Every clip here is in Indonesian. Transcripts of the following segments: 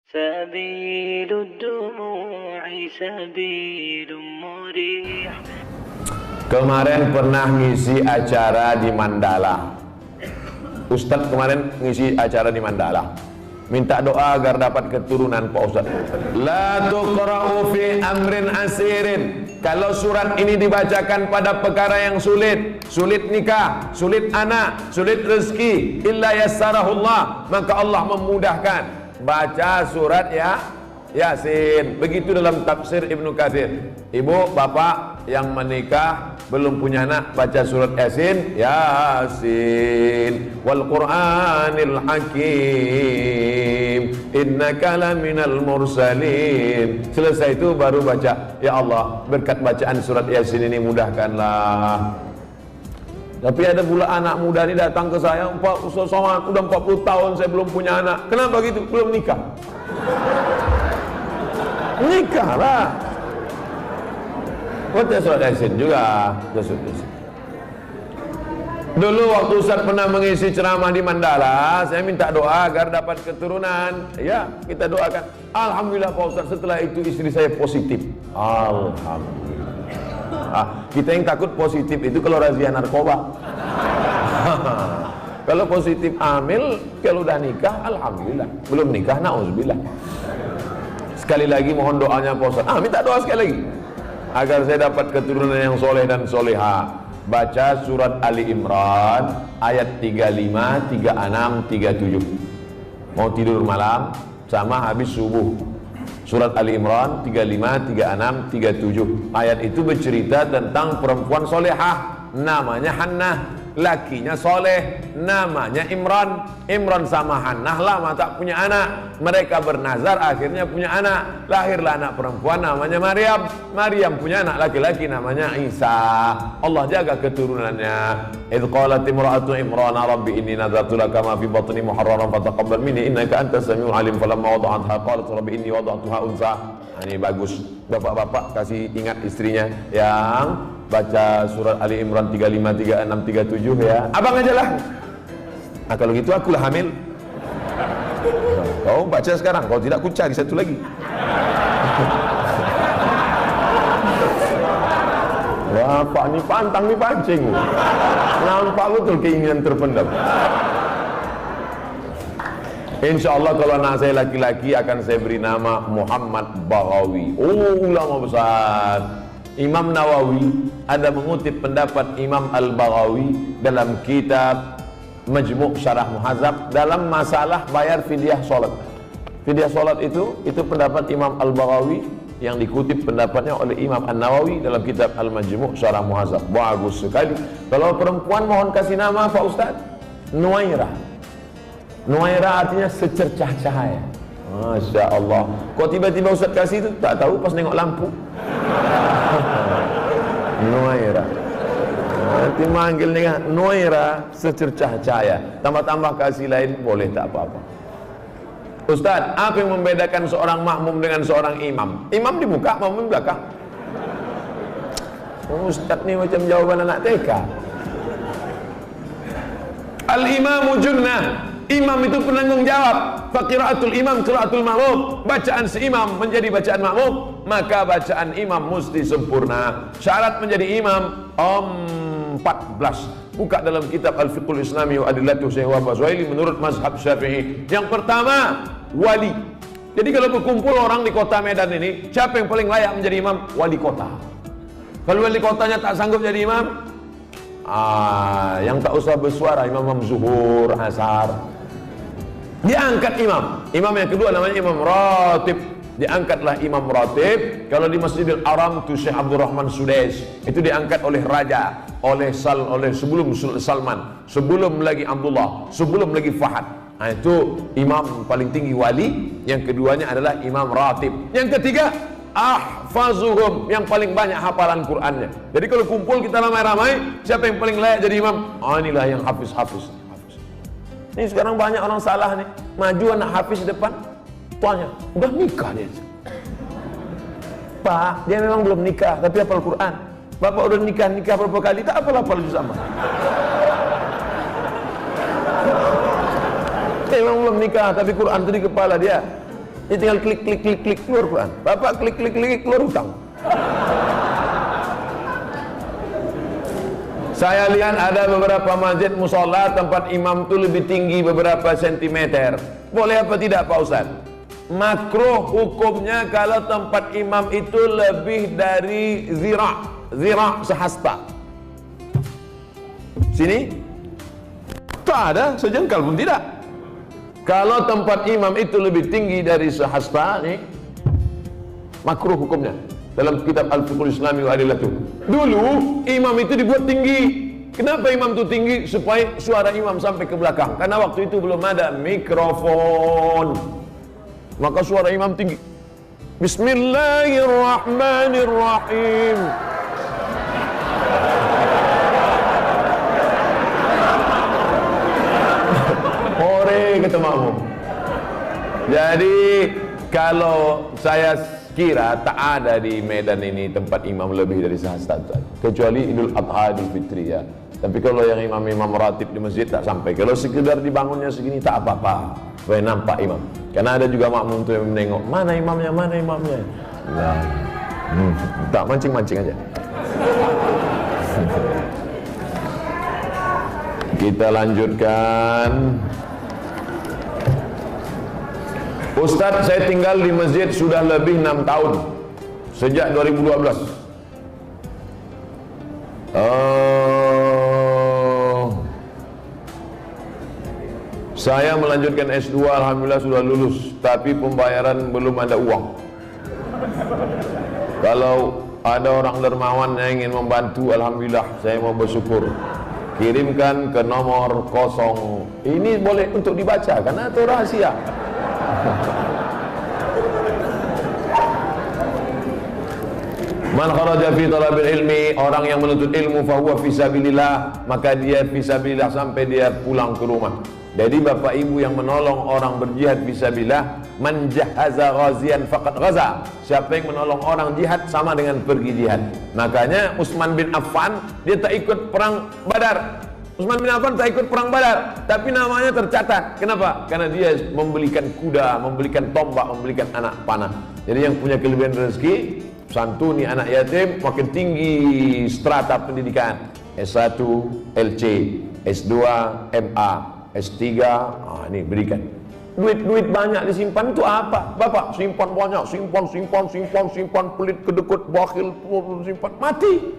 سبيل الدموع سبيل مريح. Kemarin pernah ngisi acara di Mandala. Ustadz kemarin ngisi acara di Mandala. Minta doa agar dapat keturunan Pak Ustadz. La tuqra'u fi amrin asirin. Kalau surat ini dibacakan pada perkara yang sulit, sulit nikah, sulit anak, sulit rezeki, illa yassarahullah, maka Allah memudahkan. Baca surat Yasin. Begitu dalam tafsir Ibnu Katsir. Ibu, bapak yang menikah belum punya anak, baca surat Yasin. Yasin wal Qur'anil Hakim, innaka laminal mursalin. Selesai itu baru baca, ya Allah, berkat bacaan surat Yasin ini mudahkanlah. Tapi ada pula anak muda ini datang ke saya, Pak Ustaz Somad, udah 40 tahun saya belum punya anak. Kenapa gitu? Belum nikah. Nikahlah. Baca surat Yasin juga. Dulu waktu Ustaz pernah mengisi ceramah di Mandala, saya minta doa agar dapat keturunan. Ya, kita doakan. Alhamdulillah Pak Ustaz, setelah itu istri saya positif. Alhamdulillah. Kita yang takut positif itu kalau razia narkoba. Kalau positif hamil, kalau udah nikah, alhamdulillah. Belum nikah, na'udzubillah. Sekali lagi mohon doanya Pak Ustaz. Minta doa sekali lagi agar saya dapat keturunan yang soleh dan soleha. Baca surat Ali Imran ayat 35, 36, 37. Mau tidur malam sama habis subuh. Surat Ali Imran 35, 36, 37. Ayat itu bercerita tentang perempuan solehah, namanya Hannah. Lakinya soleh, namanya Imran. Imran sama Hannah lama tak punya anak. Mereka bernazar, akhirnya punya anak. Lahirlah anak perempuan namanya Maryam. Maryam punya anak laki-laki namanya Isa. Allah jaga keturunannya. Idh qalat imra'atu Imran rabbi inni nadzartu laka ma fi batni muharraran fataqabbal minni innaka antas samiul alim. Falamma wada'atha qalat rabbi inni wada'tuha unsa. Ini bagus. Bapak-bapak kasih ingat istrinya yang baca surat Ali Imran 35, 36, 37 ya. Abang aja lah. Kalau gitu akulah hamil. Kau baca sekarang, kalau tidak ku cari satu lagi. Bapak ni pantang ni pancing. Nampak betul keinginan terpendam. InsyaAllah kalau anak saya laki-laki akan saya beri nama Muhammad Baghawi. Ulama besar. Imam Nawawi ada mengutip pendapat Imam Al-Baghawi dalam kitab Majmu' Syarah Muhadzab dalam masalah bayar fidyah salat. Fidyah salat itu pendapat Imam Al-Baghawi yang dikutip pendapatnya oleh Imam An-Nawawi dalam kitab Al-Majmu' Syarah Muhadzab. Bagus sekali. Kalau perempuan mohon kasih nama Pak Ustaz, Nuairah. Nuairah artinya secercah cahaya. Masya Allah. Kok tiba-tiba Ustaz kasih itu? Tak tahu, pas nengok lampu. Nuairah. Nanti manggil nih Nuairah secercah cahaya. Tambah-tambah kasih lain boleh, tak apa-apa. Ustaz, apa yang membedakan seorang makmum dengan seorang imam? Imam di muka, makmum di belakang. Ustaz nih macam jawaban anak TK. Al-imamu junnah. Imam itu penanggung jawab. Faqiraatul imam qiraatul ma'mum. Bacaan si imam menjadi bacaan makmum, maka bacaan imam mesti sempurna. Syarat menjadi imam 14. Buka dalam kitab Al-Fiqhul Islami wa Adillatuh Syekh Wahab Zuhaili menurut mazhab Syafi'i. Yang pertama, wali. Jadi kalau berkumpul orang di kota Medan ini, siapa yang paling layak menjadi imam? Wali kota. Kalau wali kotanya tak sanggup jadi imam, yang tak usah bersuara, imam zuhur, asar. Diangkat imam. Imam yang kedua namanya imam ratib. Diangkatlah imam ratib. Kalau di Masjidil Haram itu Syekh Abdurrahman Sudais. Itu diangkat oleh raja, oleh sebelum Salman, sebelum lagi Abdullah, sebelum lagi Fahad. Itu imam paling tinggi wali. Yang keduanya adalah imam ratib. Yang ketiga, ahfazuhum, yang paling banyak hafalan Qur'annya. Jadi kalau kumpul kita ramai-ramai, siapa yang paling layak jadi imam? Inilah yang hafiz. Ini sekarang banyak orang salah nih. Maju anak hafiz depan, tuanya udah nikah dia. Pak, dia memang belum nikah, tapi hafal Quran. Bapak udah nikah berapa kali, tak hafal juz amma. Memang belum nikah, tapi Quran itu di kepala dia. Dia tinggal klik klik klik klik keluar Quran. Bapak klik klik klik keluar hutang. Saya lihat ada beberapa masjid musola tempat imam itu lebih tinggi beberapa sentimeter. Boleh apa tidak Pak Ustaz? Makruh hukumnya kalau tempat imam itu lebih dari zira' sehasta. Sini tak ada sejengkal pun tidak. Kalau tempat imam itu lebih tinggi dari sehasta nih, makruh hukumnya. Dalam kitab Al-Fiqhul Islami wa Adillatuh. Dulu imam itu dibuat tinggi. Kenapa imam itu tinggi? Supaya suara imam sampai ke belakang. Karena waktu itu belum ada mikrofon. Maka suara imam tinggi. Bismillahirrahmanirrahim. Ore kata makmum. Jadi kalau saya kira tak ada di Medan ini tempat imam lebih dari sehasta, kecuali Idul Adha, Idul Fitri ya. Tapi kalau yang imam-imam ratib di masjid tak sampai. Kalau sekedar dibangunnya segini tak apa-apa, supaya nampak imam. Karena ada juga makmum tuh yang menengok, mana imamnya, mana imamnya. Nah, tak mancing-mancing aja. Kita lanjutkan. Ustadz, saya tinggal di masjid sudah lebih 6 tahun, sejak 2012. Saya melanjutkan S2, alhamdulillah sudah lulus, tapi pembayaran belum ada uang. Kalau ada orang dermawan yang ingin membantu, alhamdulillah saya mau bersyukur. Kirimkan ke nomor 0. Ini boleh untuk dibaca karena itu rahasia. Man kharaja fi talabil ilmi, orang yang menuntut ilmu fahuwa fisabilillah, maka dia fisabilillah sampai dia pulang ke rumah. Jadi bapak ibu yang menolong orang berjihad fisabilillah, man jahaza ghazian faqad ghaza. Siapa yang menolong orang jihad sama dengan pergi jihad. Makanya Utsman bin Affan dia tak ikut perang Badar. Utsman bin Affan tak ikut perang Badar, tapi namanya tercatat. Kenapa? Karena dia membelikan kuda, membelikan tombak, membelikan anak panah. Jadi yang punya kelebihan rezeki, santuni anak yatim, makin tinggi strata pendidikan. S1, LC, S2, MA, S3, ini berikan. Duit banyak disimpan itu apa? Bapak simpan banyak, simpan, pelit, kedekut, bakhil, simpan, mati.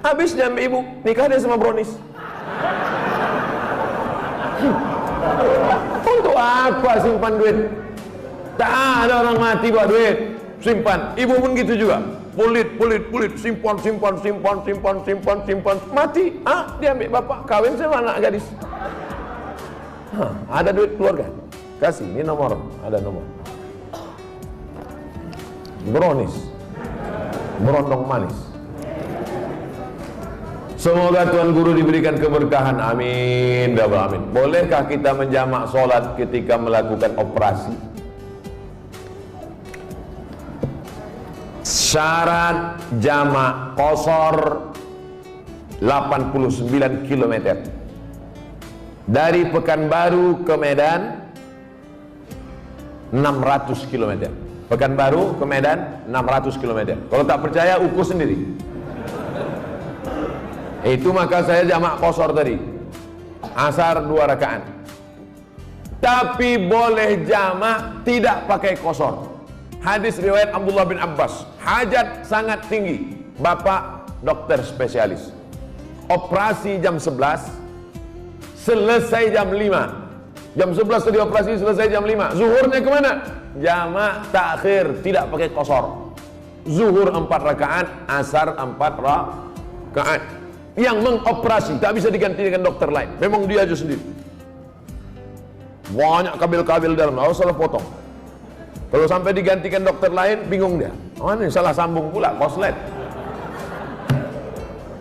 Habis dia ambil ibu, nikah dia sama Bronis. Untuk apa simpan duit? Tak ada orang mati buat duit. Simpan, ibu pun gitu juga. Pelit, simpan, mati. Dia ambil bapak, kawin sama anak gadis. Ada duit keluarga, kasih, ini nomor, ada nomor. Bronis, berondong manis. Semoga Tuan Guru diberikan keberkahan, amin, amin. Bolehkah kita menjamak sholat ketika melakukan operasi? Syarat jamak qashar 89 km dari Pekanbaru ke Medan 600 km. Pekanbaru ke Medan 600 km. Kalau tak percaya ukur sendiri. Itu maka saya jamak qashar tadi. Asar 2 rakaat. Tapi boleh jamak tidak pakai qashar. Hadis riwayat Abdullah bin Abbas, hajat sangat tinggi, bapak dokter spesialis, operasi jam 11, selesai jam 5. Jam 11 tadi operasi, selesai jam 5. Zuhurnya kemana? Jamak takhir, tidak pakai qashar. Zuhur 4 rakaat, asar 4 rakaat. Yang mengoperasi tak bisa diganti dengan dokter lain, memang dia aja sendiri. Banyak kabel-kabel dalam, harus salah potong. Kalau sampai digantikan dokter lain, bingung dia. Oh, ini salah sambung pula, koslet.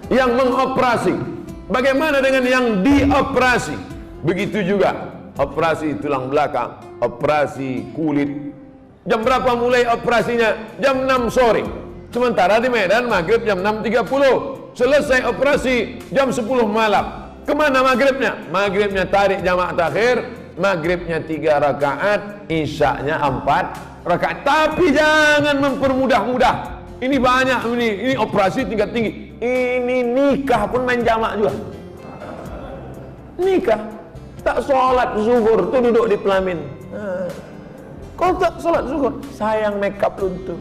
Yang mengoperasi, bagaimana dengan yang dioperasi? Begitu juga, operasi tulang belakang, operasi kulit. Jam berapa mulai operasinya? Jam 6 sore. Sementara di Medan maghrib jam 6.30. Selesai operasi jam 10 malam. Kemana maghribnya? Maghribnya tarik jamak takhir, maghribnya 3 rakaat, isyaknya 4 rakaat. Tapi jangan mempermudah-mudah. Ini banyak ini operasi tingkat tinggi. Ini nikah pun main jamak juga. Nikah tak sholat zuhur tuh duduk di pelamin. Kalau tak sholat zuhur, sayang makeup luntur.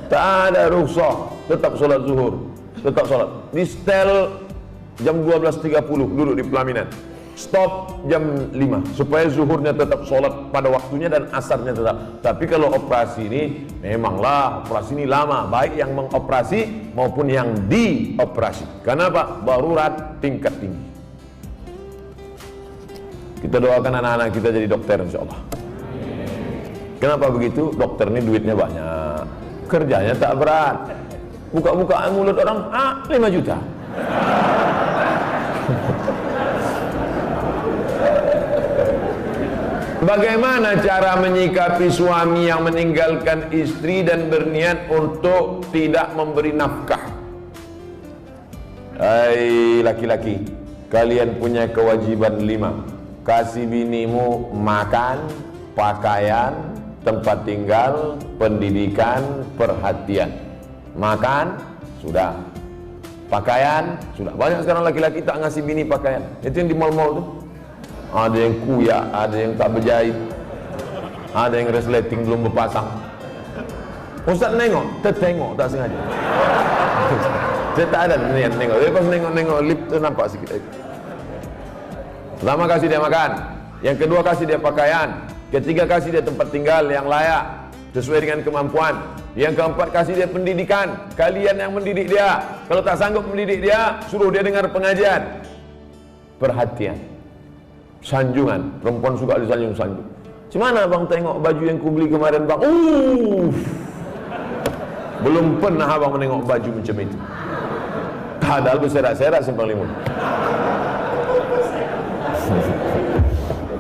Tak ada rukhsah, tetap sholat zuhur, tetap sholat. Di setel jam 12.30 duduk di pelaminan. Stop jam 5 supaya zuhurnya tetap sholat pada waktunya dan asarnya tetap. Tapi kalau operasi ini memanglah operasi ini lama, baik yang mengoperasi maupun yang dioperasi. Karena apa? Darurat tingkat tinggi. Kita doakan anak-anak kita jadi dokter insyaallah. Kenapa begitu? Dokter ini duitnya banyak, kerjanya tak berat. Buka-bukaan mulut orang, 5 juta. Bagaimana cara menyikapi suami yang meninggalkan istri dan berniat untuk tidak memberi nafkah? Hai laki-laki, kalian punya kewajiban 5. Kasih binimu makan, pakaian, tempat tinggal, pendidikan, perhatian. Makan, sudah. Pakaian, sudah. Banyak sekarang laki-laki tak ngasih bini pakaian. Itu yang di mall-mall tuh. Ada yang kuyak, ada yang tak berjahit, ada yang resleting belum berpasang. Ustaz nengok, tertengok tak sengaja. Saya tak ada niat nengok. Tapi pas nengok lip tu nampak sikit lagi. Pertama kasih dia makan, yang kedua kasih dia pakaian, ketiga kasih dia tempat tinggal yang layak sesuai dengan kemampuan, yang keempat kasih dia pendidikan. Kalian yang mendidik dia, kalau tak sanggup mendidik dia, suruh dia dengar pengajian. Perhatian, sanjungan, perempuan suka disanjung-sanjung. Gimana bang tengok baju yang ku beli kemarin bang? Belum pernah abang menengok baju macam itu. Padahal berserak-serak simpang limun.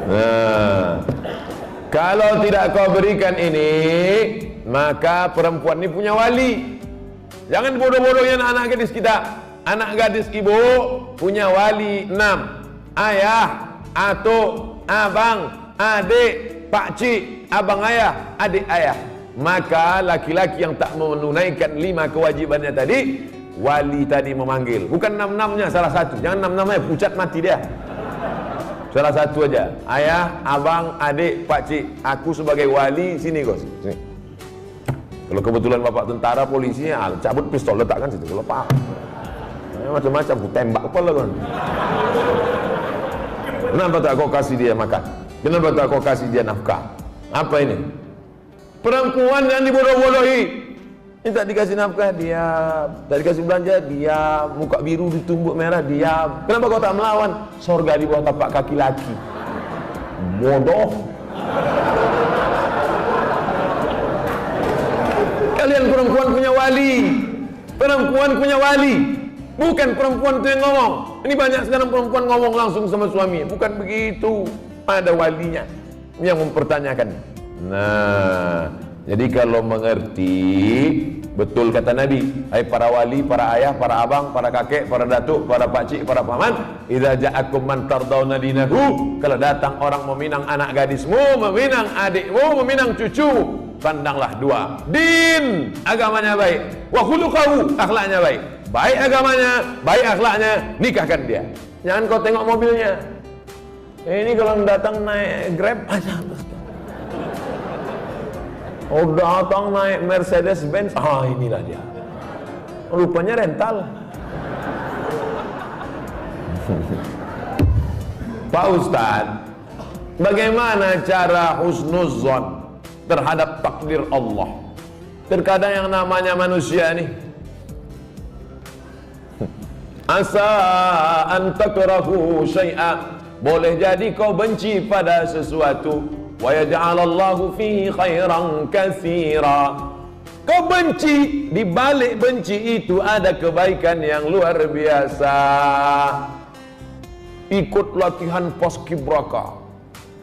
Nah, kalau tidak kau berikan ini, maka perempuan ini punya wali. Jangan bodoh-bodohnya anak gadis kita. Anak gadis ibu punya wali 6. Ayah, atuk, abang, adik, pakcik, abang ayah, adik ayah. Maka laki-laki yang tak menunaikan 5 kewajibannya tadi, wali tadi memanggil. Bukan 6-6-nya, salah satu. Jangan 6-6-nya, pucat mati dia. Salah satu aja. Ayah, abang, adik, pakcik. Aku sebagai wali, sini kau. Sini. Kalau kebetulan bapak tentara, polisi, cabut pistol, letakkan situ. Kalau pak, macam-macam, aku tembak kepala kan. Kenapa tak kau kasih dia makan? Kenapa tak kau kasih dia nafkah? Apa ini? Perempuan yang dibodoh-bodohi. Ini tak dikasih nafkah, diam. Tak dikasih belanja, diam. Muka biru ditumbuk merah, diam. Kenapa kau tak melawan? Sorga di bawah tapak kaki laki. Bodoh. Kalian perempuan punya wali. Perempuan punya wali. Bukan perempuan itu yang ngomong. Ini banyak sekarang perempuan ngomong langsung sama suami. Bukan begitu. Ada walinya yang mempertanyakan. Nah, jadi kalau mengerti, betul kata Nabi, hai para wali, para ayah, para abang, para kakek, para datuk, para pakcik, para paman, idza ja'akum man tardawna dinahu, kalau datang orang meminang anak gadismu, meminang adikmu, meminang cucu, pandanglah 2. Din, agamanya baik, wa khuluquhu, akhlaknya baik. Baik agamanya, baik akhlaknya, nikahkan dia. Jangan kau tengok mobilnya. Ini kalau datang naik Grab aja. Oh datang naik Mercedes Benz, inilah dia. Rupanya rental. Pak Ustadz, bagaimana cara husnuzon terhadap takdir Allah? Terkadang yang namanya manusia nih, asa an takrahu syai'a, boleh jadi kau benci pada sesuatu, wa yaj'alallahu fihi khairan katsira. Kau benci, di balik benci itu ada kebaikan yang luar biasa. Ikut latihan paskibraka,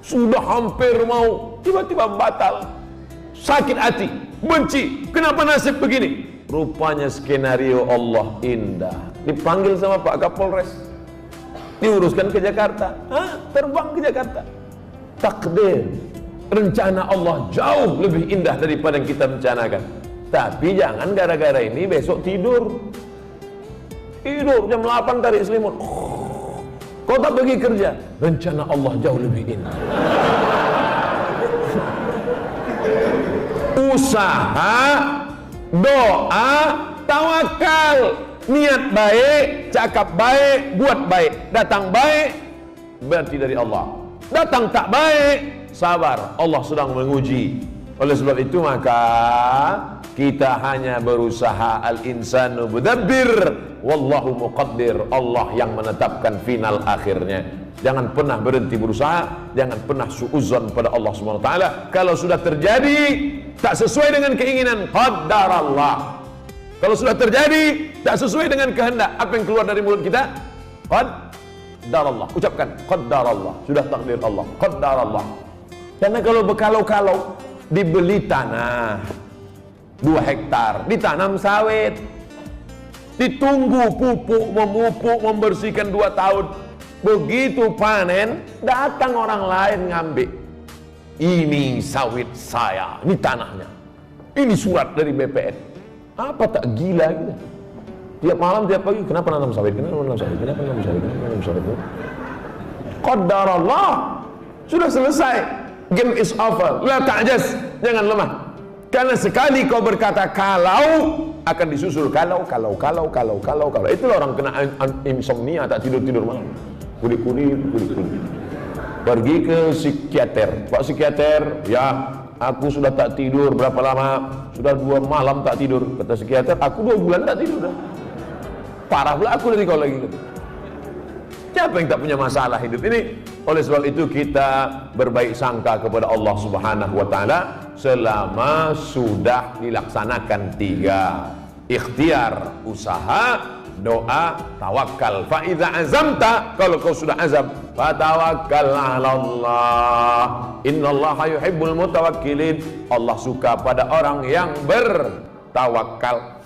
sudah hampir mau, tiba-tiba batal. Sakit hati, benci, kenapa nasib begini? Rupanya skenario Allah indah. Dipanggil sama Pak Kapolres. diuruskan ke Jakarta. Terbang ke Jakarta. Takdir, rencana Allah jauh lebih indah daripada yang kita rencanakan. Tapi jangan gara-gara ini besok tidur jam 8 tarik selimut. Kau tak pergi kerja, rencana Allah jauh lebih indah. Usaha, doa, tawakal, niat baik, cakap baik, buat baik, datang baik, berarti dari Allah. Datang tak baik, sabar, Allah sedang menguji. Oleh sebab itu maka kita hanya berusaha, al-insanu mudabbir wallahu muqaddir. Allah yang menetapkan final akhirnya. Jangan pernah berhenti berusaha, jangan pernah suudzon pada Allah Subhanahu wa taala. Kalau sudah terjadi tak sesuai dengan keinginan, qaddarallah. Kalau sudah terjadi tak sesuai dengan kehendak, apa yang keluar dari mulut kita? Qaddarallah. Ucapkan qaddarallah. Sudah takdir Allah. Qaddarallah. Karena kalau berkalau-kalau, dibeli tanah 2 hektar, ditanam sawit, ditunggu pupuk, memupuk, membersihkan 2 tahun. Begitu panen, datang orang lain ngambil. Ini sawit saya, ini tanahnya, ini surat dari BPN. Apa tak gila gitu? Tiap malam, tiap pagi, kenapa nanam sawit? Kenapa nanam sawit? Kenapa nanam sawit? Kenapa nanam sawit? Qadarullah, sudah selesai. Game is over. La ta'jaz, jangan lemah. Karena sekali kau berkata kalau, akan disusul kalau. Itulah orang kena insomnia, tak tidur malam. Kudik-kudik. Pergi ke psikiater. Pak psikiater, ya aku sudah tak tidur berapa lama? Sudah 2 malam tak tidur. Kata psikiater, aku 2 bulan tak tidur dah. Parah pula aku dari kau lagi. Siapa yang tak punya masalah hidup ini? Oleh sebab itu kita berbaik sangka kepada Allah Subhanahu wa taala selama sudah dilaksanakan 3: ikhtiar, usaha, doa, tawakal. Fa idza azamta, kalau kau sudah azam, fatawakkal 'ala Allah. Innallaha yuhibbul mutawakkilin. Allah suka pada orang yang bertawakal.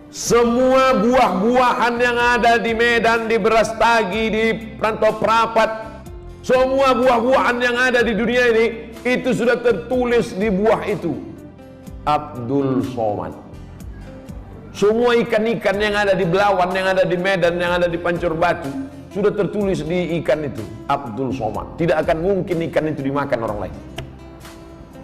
Semua buah-buahan yang ada di Medan, di Berastagi, di Rantau Prapat, semua buah-buahan yang ada di dunia ini, itu sudah tertulis di buah itu Abdul Somad. Semua ikan-ikan yang ada di Belawan, yang ada di Medan, yang ada di Pancur Batu, sudah tertulis di ikan itu Abdul Somad. Tidak akan mungkin ikan itu dimakan orang lain.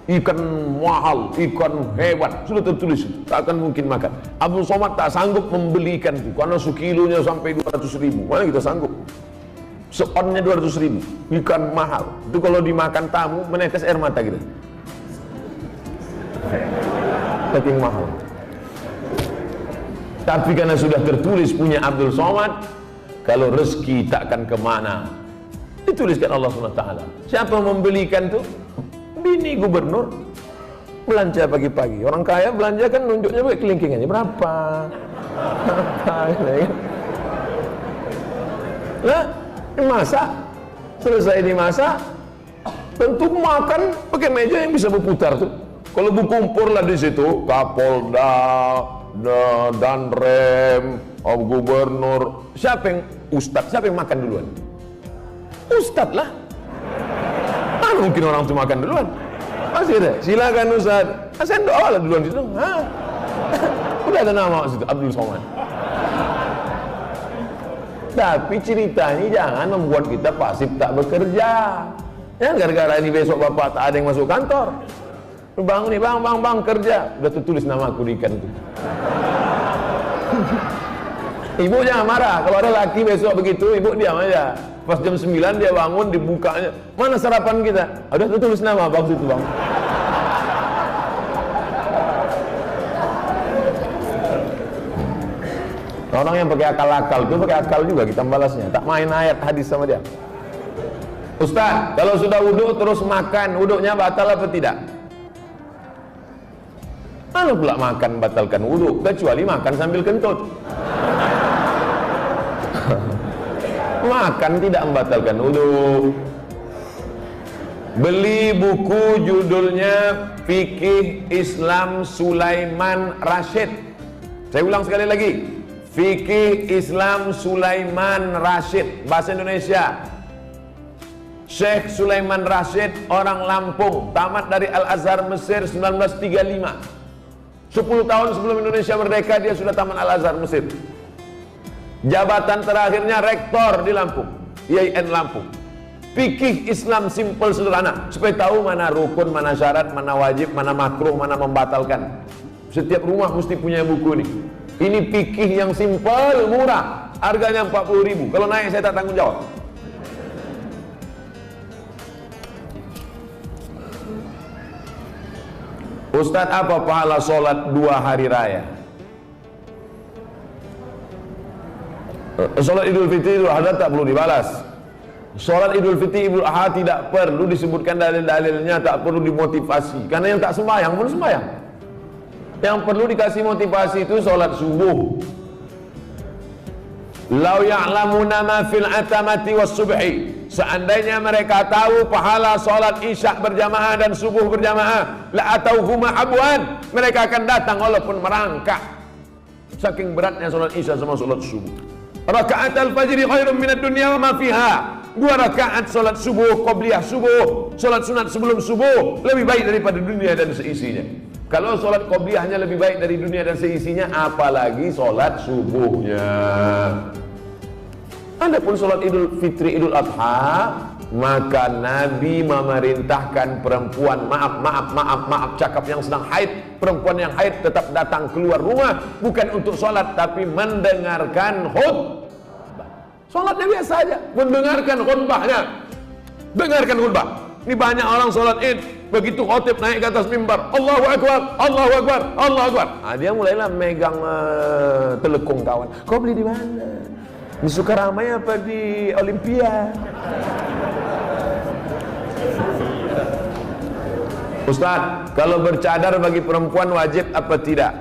Ikan mahal, ikan hebat, sudah tertulis, tak akan mungkin makan. Abdul Somad tak sanggup membeli ikan itu karena sekilonya sampai 200.000. Mana kita sanggup? Seonnya 200.000, ikan mahal. Itu kalau dimakan tamu menetes air mata kita. Saking mahal. Tapi karena sudah tertulis punya Abdul Somad, kalau rezeki takkan kemana, dituliskan Allah SWT. Siapa membelikan itu? Bini gubernur belanja pagi-pagi. Orang kaya belanja kan nunjuknya pakai kelingkingannya berapa. Nah, dimasak, selesai dimasak, tentu makan pakai meja yang bisa berputar tuh. Kalau berkumpullah di situ Kapolda, Danrem, gubernur, siapa yang ustadz, siapa yang makan duluan? Ustadz lah. Mana mungkin orang itu makan duluan? Masih ada. Silakan Ustaz. Saya doa lah duluan di situ. Udah ada nama situ Abdul Somad. Tapi cerita ini jangan membuat kita pasif tak bekerja. Ya gara-gara ini besok bapak tak ada yang masuk kantor. Bangun nih bang kerja. Udah tertulis nama aku di ikan itu. Ibu jangan marah. Kalau ada laki besok begitu, ibu diam aja. Pas jam 9 dia bangun, dibukanya. Mana sarapan kita? Udah tertulis nama bang situ bang. Orang yang pakai akal-akal itu pakai akal juga kita balasnya. Tak main ayat hadis sama dia. Ustaz, kalau sudah wudhu terus makan, wudhunya batal apa tidak? Mana pula makan batalkan wudhu? Kecuali makan sambil kentut. Makan tidak membatalkan wudhu. Beli buku judulnya Fikih Islam Sulaiman Rashid. Saya ulang sekali lagi, Fikih Islam Sulaiman Rashid, bahasa Indonesia. Syekh Sulaiman Rashid, orang Lampung, tamat dari Al-Azhar Mesir 1935. 10 tahun sebelum Indonesia merdeka dia sudah tamat Al-Azhar Mesir. Jabatan terakhirnya rektor di Lampung, IAIN Lampung. Fikih Islam simple sederhana, supaya tahu mana rukun, mana syarat, mana wajib, mana makruh, mana membatalkan. Setiap rumah mesti punya buku ini. Ini fikih yang simple, murah, harganya 40.000. Kalau naik saya tak tanggung jawab. Ustadz, apa pahala sholat 2 hari raya? Sholat Idul Fitri, Idul Adha tak perlu dibalas. Sholat Idul Fitri, Idul Adha tidak perlu disebutkan dalil-dalilnya, tak perlu dimotivasi. Karena yang tak sembahyang pun sembahyang. Yang perlu dikasih motivasi itu sholat subuh. Lau ya'lamuna ma fil atamati was subhi. Seandainya mereka tahu pahala sholat isya berjamaah dan subuh berjamaah, la atauhuma abwan, mereka akan datang walaupun merangkak. Saking beratnya sholat isya sama sholat subuh. Rakaat al-fajri khairun minad dunya wa ma fiha. 2 rakaat sholat subuh, qabliyah subuh, sholat sunat sebelum subuh lebih baik daripada dunia dan seisinya. Kalau sholat qobliyahnya lebih baik dari dunia dan seisinya, apalagi sholat subuhnya. Adapun sholat Idul Fitri, Idul Adha, maka Nabi memerintahkan perempuan, maaf, cakap yang sedang haid, perempuan yang haid tetap datang keluar rumah, bukan untuk sholat, tapi mendengarkan khutbah. Sholatnya biasa aja, mendengarkan khutbahnya. Dengarkan khutbah. Ini banyak orang sholat id, begitu khotib naik ke atas mimbar, Allahu Akbar, Allahu Akbar, Allahu Akbar. Dia mulailah megang telekung kawan. Kau beli di mana? Di Sukaramai apa di Olimpia? Ustaz, kalau bercadar bagi perempuan wajib apa tidak?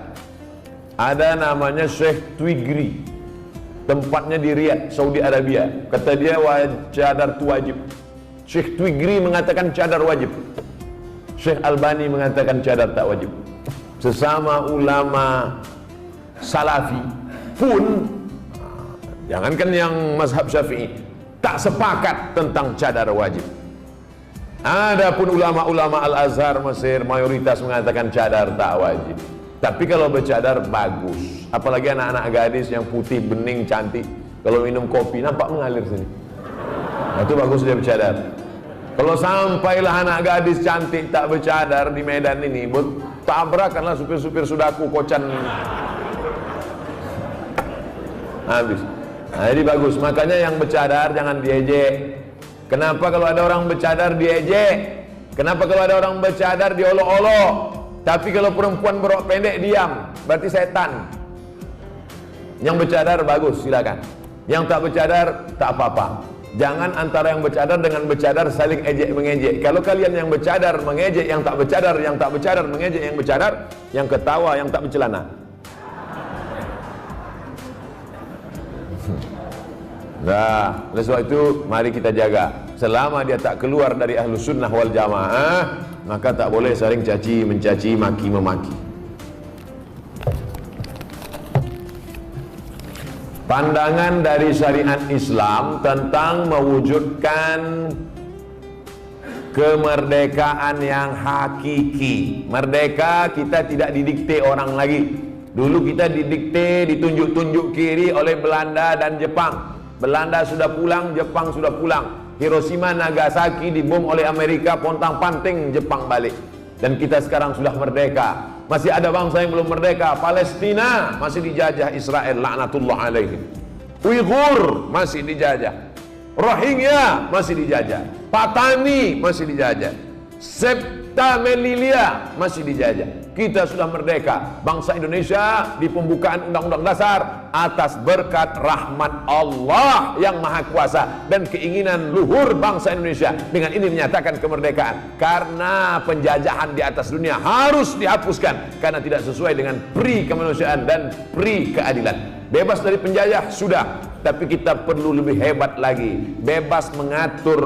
Ada namanya Syekh Twigri, tempatnya di Riyadh, Saudi Arabia. Kata dia cadar itu wajib. Syekh Twigri mengatakan cadar wajib. Syekh Albani mengatakan cadar tak wajib. Sesama ulama salafi pun, jangankan yang mazhab Syafi'i, tak sepakat tentang cadar wajib. Adapun ulama-ulama Al-Azhar Mesir mayoritas mengatakan cadar tak wajib. Tapi kalau bercadar bagus, apalagi anak-anak gadis yang putih, bening, cantik, kalau minum kopi nampak mengalir sini. Itu bagus dia bercadar. Kalau sampailah anak gadis cantik tak bercadar di Medan ini, tabrakanlah supir-supir sudaku kocan. Habis. Nah, jadi bagus. Makanya yang bercadar jangan diejek. Kenapa kalau ada orang bercadar diejek? Kenapa kalau ada orang bercadar diolok-olok? Tapi kalau perempuan berok pendek diam, berarti setan. Yang bercadar bagus, silakan. Yang tak bercadar tak apa-apa. Jangan antara yang bercadar dengan bercadar saling ejek mengejek. Kalau kalian yang bercadar mengejek yang tak bercadar, yang tak bercadar mengejek yang bercadar, yang ketawa yang tak bercelana. Nah, oleh sebab itu mari kita jaga. Selama dia tak keluar dari Ahlus Sunnah wal Jamaah, maka tak boleh saling caci mencaci, maki memaki. Pandangan dari syariat Islam tentang mewujudkan kemerdekaan yang hakiki. Merdeka kita tidak didikte orang lagi. Dulu kita didikte, ditunjuk-tunjuk kiri oleh Belanda dan Jepang. Belanda sudah pulang, Jepang sudah pulang. Hiroshima, Nagasaki dibom oleh Amerika, pontang-panting Jepang balik. Dan kita sekarang sudah merdeka. Masih ada bangsa yang belum merdeka. Palestina masih dijajah Israel, laknatullah alaihi. Uighur masih dijajah. Rohingya masih dijajah. Patani masih dijajah. Septa Melilia masih dijajah. Kita sudah merdeka. Bangsa Indonesia di pembukaan Undang-Undang Dasar atas berkat rahmat Allah yang Maha Kuasa dan keinginan luhur bangsa Indonesia. Dengan ini menyatakan kemerdekaan. Karena penjajahan di atas dunia harus dihapuskan karena tidak sesuai dengan pri kemanusiaan dan pri keadilan. Bebas dari penjajah sudah. tapi kita perlu lebih hebat lagi, bebas mengatur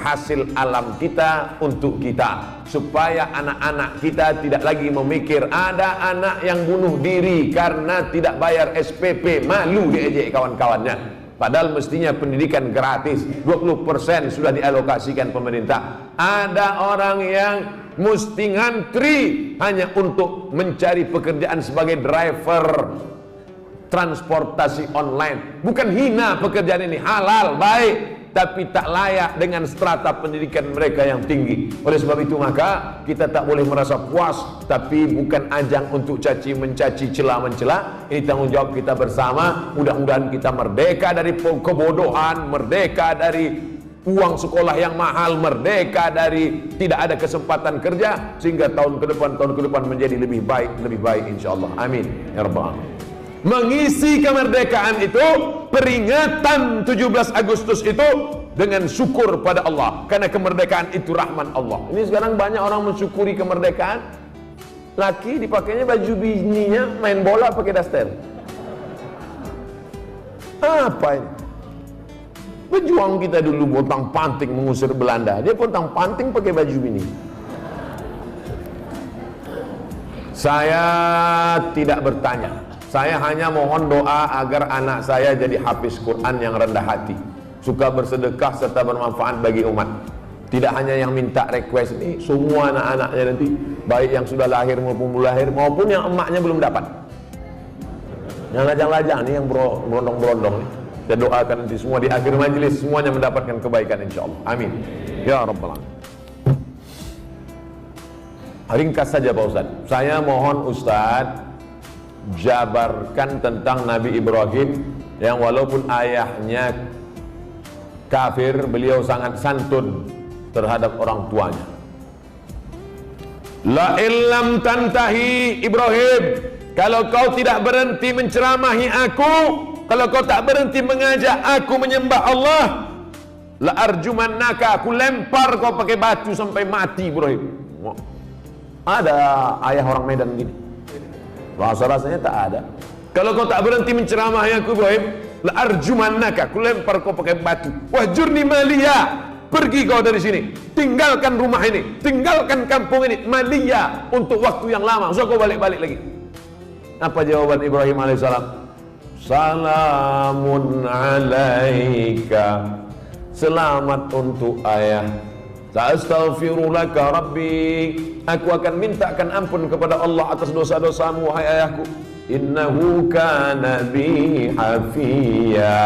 hasil alam kita untuk kita, supaya anak-anak kita tidak lagi memikir ada anak yang bunuh diri karena tidak bayar SPP, malu diejek kawan-kawannya. Padahal mestinya pendidikan gratis, 20% sudah dialokasikan pemerintah. Ada orang yang mesti ngantri hanya untuk mencari pekerjaan sebagai driver transportasi online. Bukan hina pekerjaan ini, halal, baik, tapi tak layak dengan strata pendidikan mereka yang tinggi. Oleh sebab itu maka kita tak boleh merasa puas, tapi bukan ajang untuk caci mencaci, cela mencela. Ini tanggung jawab kita bersama. Mudah-mudahan kita merdeka dari kebodohan, merdeka dari uang sekolah yang mahal, merdeka dari tidak ada kesempatan kerja, sehingga tahun ke depan menjadi lebih baik insyaallah. Amin ya rabbal alamin. Mengisi kemerdekaan itu, peringatan 17 Agustus itu dengan syukur pada Allah, karena kemerdekaan itu rahman Allah. Ini sekarang banyak orang mensyukuri kemerdekaan, laki dipakainya baju bininya main bola pakai daster. Apa ini? Pejuang kita dulu pontang panting mengusir Belanda, dia pontang panting pakai baju bini. Saya tidak bertanya, saya hanya mohon doa agar anak saya jadi hafiz Quran yang rendah hati, suka bersedekah serta bermanfaat bagi umat. Tidak hanya yang minta request ini, semua anak-anaknya nanti, baik yang sudah lahir maupun belum lahir, maupun yang emaknya belum dapat. Yang lajang-lajang nih, yang berondong-berondong nih, saya doakan nanti semua di akhir majelis semuanya mendapatkan kebaikan insyaallah. Amin ya rabbal alamin. Ringkas saja Pak Ustaz, saya mohon Ustaz jabarkan tentang Nabi Ibrahim yang walaupun ayahnya kafir, beliau sangat santun terhadap orang tuanya. La illam tantahi Ibrahim, kalau kau tidak berhenti menceramahi aku, kalau kau tak berhenti mengajak aku menyembah Allah, la arjumannaka, aku lempar kau pakai batu sampai mati Ibrahim. Ada ayah orang Medan gini, rasa-rasanya tak ada. Kalau kau tak berhenti menceramahi aku Ibrahim, la arjumannaka, aku lempar kau pakai batu. Wahjurni maliya, pergi kau dari sini, tinggalkan rumah ini, tinggalkan kampung ini, maliya, untuk waktu yang lama, usah kau balik-balik lagi. Apa jawaban Ibrahim alaihissalam? Salamun alaika, selamat untuk ayah. Sa'astaghfirulaka rabbi, aku akan mintakan ampun kepada Allah atas dosa-dosamu wahai ayahku. Innahu kana bi hafiya,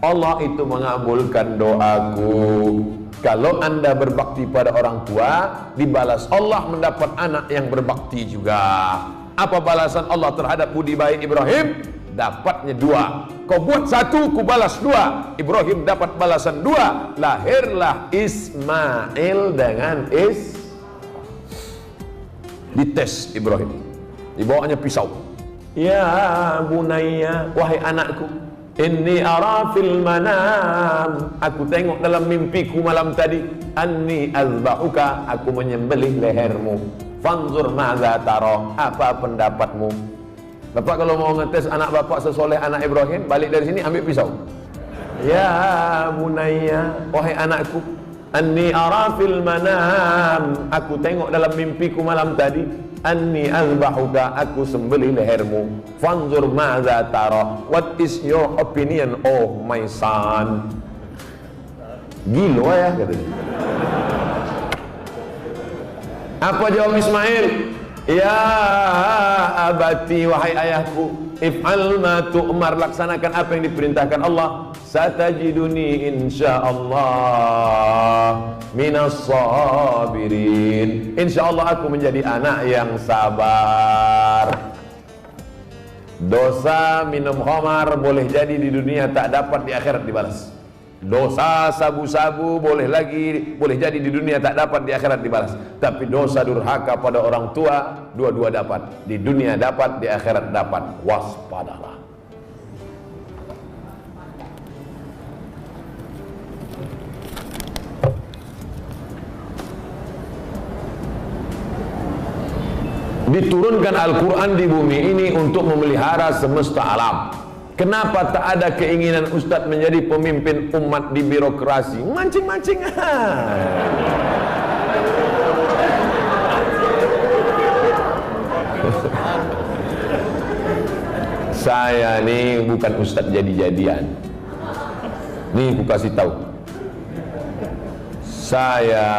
Allah itu mengabulkan doaku. Kalau anda berbakti pada orang tua, dibalas Allah mendapat anak yang berbakti juga. Apa balasan Allah terhadap budi baik Ibrahim? Dapatnya 2. Kau buat 1, ku balas 2. Ibrahim dapat balasan 2. Lahirlah Ismail dengan dites Ibrahim, dibawanya pisau. Ya bunayya, wahai anakku, inni ara fil manam, aku tengok dalam mimpiku malam tadi, anni azbahuka, aku menyembelih lehermu. Fanzur madza tara, apa pendapatmu? Bapak kalau mau ngetes anak bapak sesoleh anak Ibrahim, balik dari sini ambil pisau. Ya bunayya, wahai anakku, anni ara fil manam, aku tengok dalam mimpiku malam tadi, anni azbahuka, aku sembelih lehermu. Fanzur madza tara, what is your opinion oh my son? Gila ya katanya. Apa jawab Ismail? Ya abati, wahai ayahku, if'al ma tu'mar, laksanakan apa yang diperintahkan Allah. Satajiduni insyaallah minas sabirin, insyaallah aku menjadi anak yang sabar. Dosa minum khamar boleh jadi di dunia tak dapat di akhirat dibalas. Dosa sabu-sabu boleh jadi di dunia tak dapat di akhirat dibalas. Tapi dosa durhaka pada orang tua, dua-dua dapat. Di dunia dapat, di akhirat dapat. Waspadalah. Diturunkan Al-Quran di bumi ini untuk memelihara semesta alam. Kenapa tak ada keinginan Ustadz menjadi pemimpin umat di birokrasi? Mancing-mancing. Saya nih bukan Ustadz jadi-jadian. Nih aku kasih tahu. Saya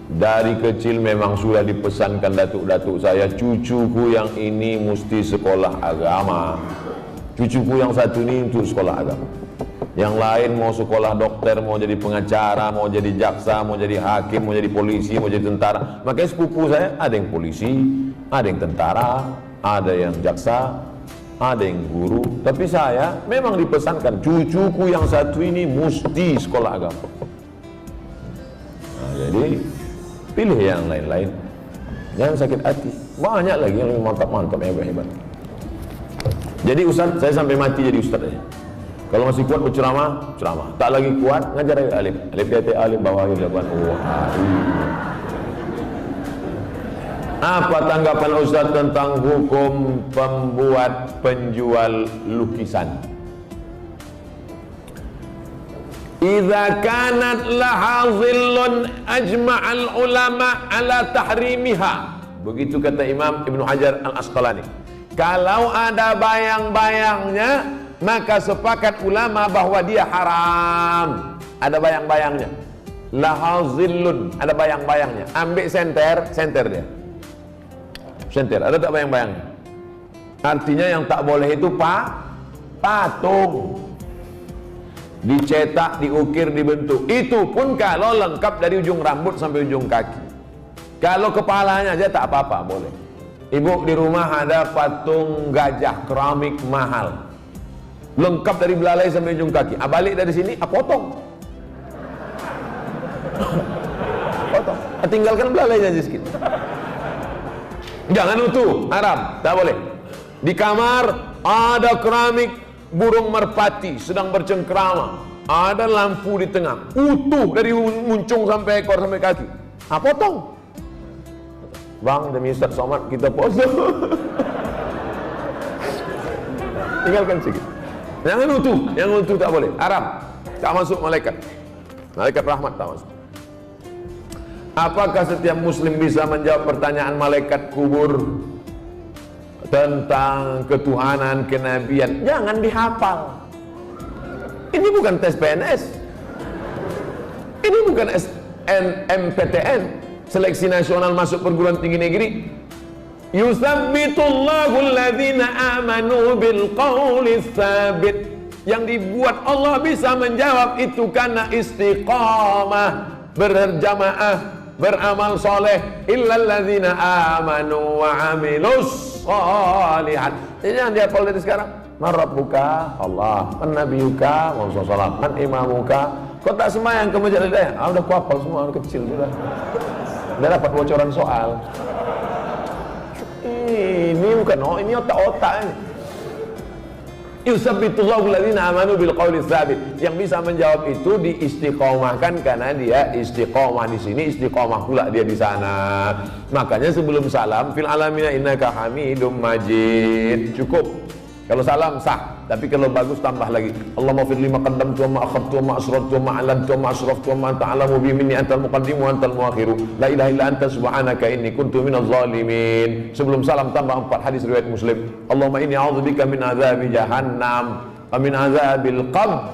dari kecil memang sudah dipesankan datuk-datuk saya, cucuku yang ini mesti sekolah agama. Cucuku yang satu ini untuk sekolah agama. Yang lain mau sekolah dokter, mau jadi pengacara, mau jadi jaksa, mau jadi hakim, mau jadi polisi, mau jadi tentara. Makanya sepupu saya ada yang polisi, ada yang tentara, ada yang jaksa, ada yang guru. Tapi saya memang dipesankan cucuku yang satu ini mesti sekolah agama. Nah, jadi pilih yang lain-lain, jangan sakit hati. Banyak lagi yang lebih mantap-mantap, hebat-hebat. Jadi Ustaz, saya sampai mati jadi Ustaz aja. Kalau masih kuat berceramah, ceramah. Tak lagi kuat, ngajar alif. Alif yati alif bawah depan. Apa tanggapan Ustaz tentang hukum pembuat penjual lukisan? Idza kanat laha dhillun ajma'al ulama ala tahrimiha. Begitu kata Imam Ibnu Hajar Al-Asqalani. Kalau ada bayang-bayangnya, maka sepakat ulama bahwa dia haram. Ada bayang-bayangnya. Laha dhillun, ada bayang-bayangnya. Ambil senter dia. Senter, ada tak bayang-bayangnya? Artinya yang tak boleh itu patung. Dicetak, diukir, dibentuk. Itu pun kalau lengkap dari ujung rambut sampai ujung kaki. Kalau kepalanya aja tak apa-apa, boleh. Ibu di rumah ada patung gajah keramik mahal, lengkap dari belalai sampai ujung kaki. Balik dari sini, potong. Potong. Tinggalkan belalainya aja sedikit. Jangan utuh, haram, tak boleh. Di kamar ada keramik burung merpati sedang bercengkrama, ada lampu di tengah, utuh dari muncung sampai ekor sampai kaki. Potong. Bang, demi Ustaz Somad kita potong. Tinggalkan sedikit. Jangan utuh, yang utuh tak boleh, haram. Tak masuk malaikat. Malaikat rahmat tak masuk. Apakah setiap muslim bisa menjawab pertanyaan malaikat kubur tentang ketuhanan, kenabian? Jangan dihafal. Ini bukan tes PNS. Ini bukan SNMPTN, seleksi nasional masuk perguruan tinggi negeri. Yusabbitullahu alladhina amanu bil qawli tsabit. Yang dibuat Allah bisa menjawab itu karena istiqamah, berjamaah, beramal soleh. Illalladzina amanu wa amilus shalihat. Jadi jangan dihafal dari sekarang. Man rabbuka? Allah. Man nabiyuka? Muhammad sallallahu. Man imamuka? Kau tak sembahyang ke masjid Al-Hidayah? Udah ku hafal semua, kecil sudah. Udah dapat bocoran soal. Ini bukan ini otak-otak ini. Yusabbitullahu alladhina amanu bil qawli tsabit. Yang bisa menjawab itu diistiqomahkan karena dia istiqomah di sini, istiqomah pula dia di sana. Makanya sebelum salam fil alamina innaka hamidum majid. Cukup. Kalau salam sah, tapi kalau bagus tambah lagi. Allahumma fir lima qaddamtu wa ma akhadtu wa ma asrartu wa ma a'lantu wa ma asraftu wa ma anta a'lamu bi minni antal muqaddimu wa antal muakhiru. La ilaha illa anta subhanaka inni kuntu minaz zalimin. Sebelum salam tambah 4 hadis riwayat Muslim. Allahumma inni a'udzubika min azabi jahannam wa min azabil qabr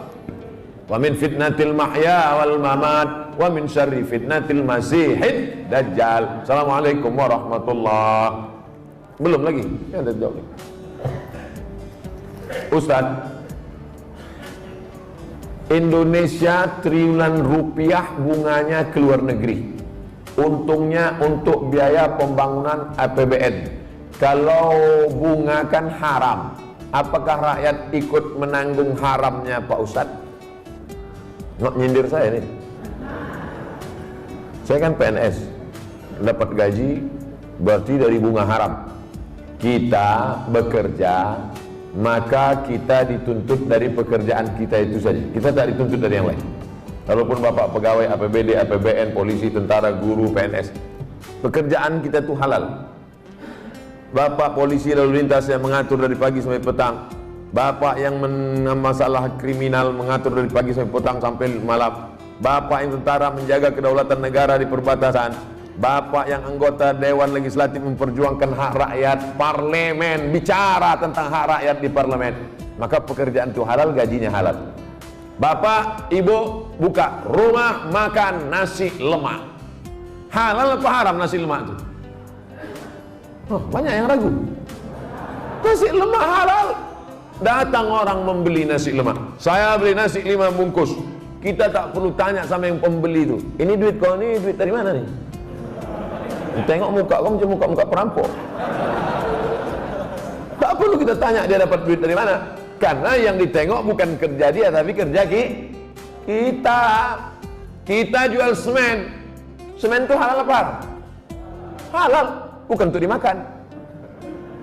wa min fitnatil mahya wal mamat wa min syarri fitnatil masihid dajjal. Assalamualaikum warahmatullahi. Belum lagi? Ya ada jawab. Ustaz, Indonesia triliunan rupiah bunganya ke luar negeri. Untungnya untuk biaya pembangunan APBN. Kalau bunga kan haram, apakah rakyat ikut menanggung haramnya Pak Ustaz? Nggak nyindir saya nih. Saya kan PNS, dapat gaji berarti dari bunga haram. Kita bekerja, maka kita dituntut dari pekerjaan kita itu saja. Kita tak dituntut dari yang lain. Walaupun bapak pegawai APBD, APBN, polisi, tentara, guru, PNS, pekerjaan kita itu halal. Bapak polisi lalu lintas yang mengatur dari pagi sampai petang, bapak yang masalah kriminal mengatur dari pagi sampai petang sampai malam, bapak yang tentara menjaga kedaulatan negara di perbatasan, bapak yang anggota Dewan Legislatif memperjuangkan hak rakyat, parlemen bicara tentang hak rakyat di parlemen, maka pekerjaan itu halal, gajinya halal. Bapak, ibu buka rumah makan nasi lemak, halal apa haram nasi lemak itu? Oh, banyak yang ragu. Nasi lemak halal. Datang orang membeli nasi lemak, saya beli nasi 5 bungkus. Kita tak perlu tanya sama yang pembeli itu, ini duit kau, ini duit dari mana nih? Tengok muka kau macam muka perampok. Tak perlu kita tanya dia dapat duit dari mana, karena yang ditengok bukan kerja dia tapi kerja kita. Kita jual semen, semen itu halal apa? Halal, bukan untuk dimakan.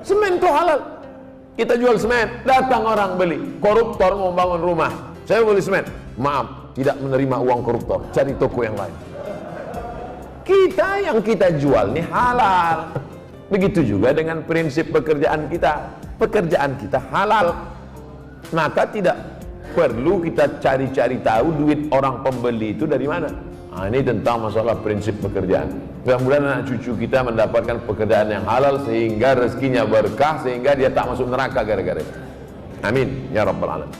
Semen itu halal. Kita jual semen, datang orang beli, koruptor mau bangun rumah, saya beli semen, maaf, tidak menerima uang koruptor, cari toko yang lain. Kita yang kita jual ini halal. Begitu juga dengan prinsip pekerjaan kita halal, maka tidak perlu kita cari-cari tahu duit orang pembeli itu dari mana. Nah, ini tentang masalah prinsip pekerjaan. Mudah-mudahan anak cucu kita mendapatkan pekerjaan yang halal sehingga rezekinya berkah, sehingga dia tak masuk neraka gara-gara itu. Amin ya rabbal alamin.